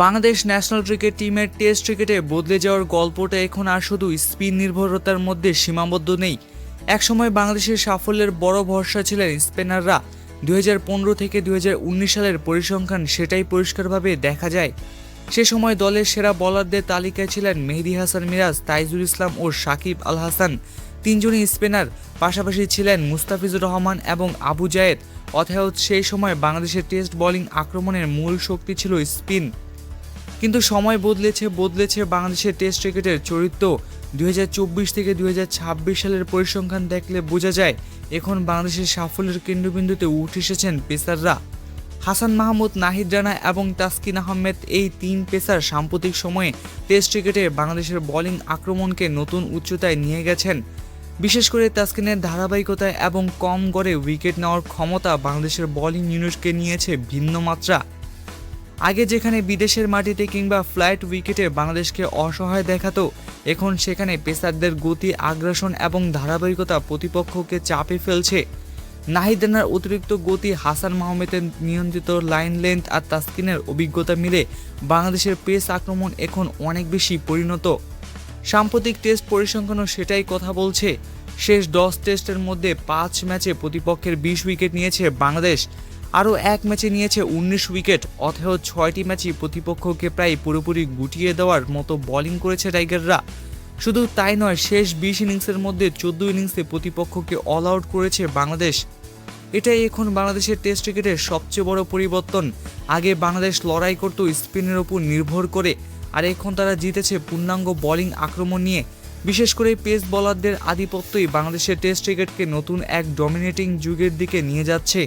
Bangladesh national cricket টিমের test ক্রিকেটে বদলে যাওয়ার গল্পটা এখন আর শুধু স্পিন নির্ভরতার মধ্যে সীমাবদ্ধ নেই। একসময় বাংলাদেশের সাফল্যের বড় ভরসা ছিলেন স্পিনাররা। 2015 থেকে 2019 সালের পরিসংখ্যান সেটাই পরিষ্কারভাবে দেখা যায়। সে সময় দলের সেরা বোলারদের তালিকায় ছিলেন মেহেদী হাসান মিরাজ, তাইজুল ইসলাম ও সাকিব আল হাসান, তিনজনই স্পিনার। পাশাপাশি ছিলেন মুস্তাফিজুর রহমান এবং আবু জায়েদ। অর্থাৎ সেই সময় বাংলাদেশের টেস্ট বোলিং আক্রমণের মূল শক্তি ছিল স্পিন। কিন্তু সময় বদলেছে বাংলাদেশের টেস্ট ক্রিকেটের চরিত্র। 2024 থেকে 2026 সালের পরিসংখ্যান দেখলে বোঝা যায় এখন বাংলাদেশের সাফল্যের কেন্দ্রবিন্দুতে উঠে এসেছেন পেসাররা। হাসান মাহমুদ, নাহিদ রানা এবং তাসকিন আহমেদ, এই তিন পেসার সাম্প্রতিক সময়ে টেস্ট ক্রিকেটে বাংলাদেশের বোলিং আক্রমণকে নতুন উচ্চতায় নিয়ে গেছেন। বিশেষ করে তাসকিনের ধারাবাহিকতা এবং কম গড়ে উইকেট নেওয়ার ক্ষমতা বাংলাদেশের বোলিং ইউনিটকে নিয়েছে ভিন্ন মাত্রা। আগে যেখানে বিদেশের মাটিতে কিংবা ফ্লাইট উইকেটে বাংলাদেশকে অসহায় দেখাতো, এখন সেখানে পেসারদের গতি, আগ্রাসন এবং ধারাবাহিকতা প্রতিপক্ষকে চাপে ফেলছে। নাহিদ রানার অতিরিক্ত গতি, হাসান মাহমুদের নিয়ন্ত্রিত লাইন লেন্থ আর তাসকিনের অভিজ্ঞতা মিলে বাংলাদেশের পেস আক্রমণ এখন অনেক বেশি পরিণত। সাম্প্রতিক টেস্ট পরিসংখ্যানও সেটাই কথা বলছে। শেষ 10 টেস্টের মধ্যে 5 ম্যাচে প্রতিপক্ষের 20 উইকেট নিয়েছে বাংলাদেশ, আরও এক ম্যাচে নিয়েছে 19 উইকেট। অথচ 6টি ম্যাচই প্রতিপক্ষকে প্রায় পুরোপুরি গুটিয়ে দেওয়ার মতো বোলিং করেছে টাইগাররা। শুধু তাই নয়, শেষ 20 ইনিংসের মধ্যে 14 ইনিংসে প্রতিপক্ষকে অল আউট করেছে বাংলাদেশ। এটাই এখন বাংলাদেশের টেস্ট ক্রিকেটের সবচেয়ে বড় পরিবর্তন। আগে বাংলাদেশ লড়াই করত স্পিনের উপর নির্ভর করে, আর এখন তারা জিতেছে পূর্ণাঙ্গ বোলিং আক্রমণ নিয়ে। বিশেষ করে পেস বোলারদের আধিপত্যই বাংলাদেশের টেস্ট ক্রিকেটকে নতুন এক ডমিনেটিং যুগের দিকে নিয়ে যাচ্ছে।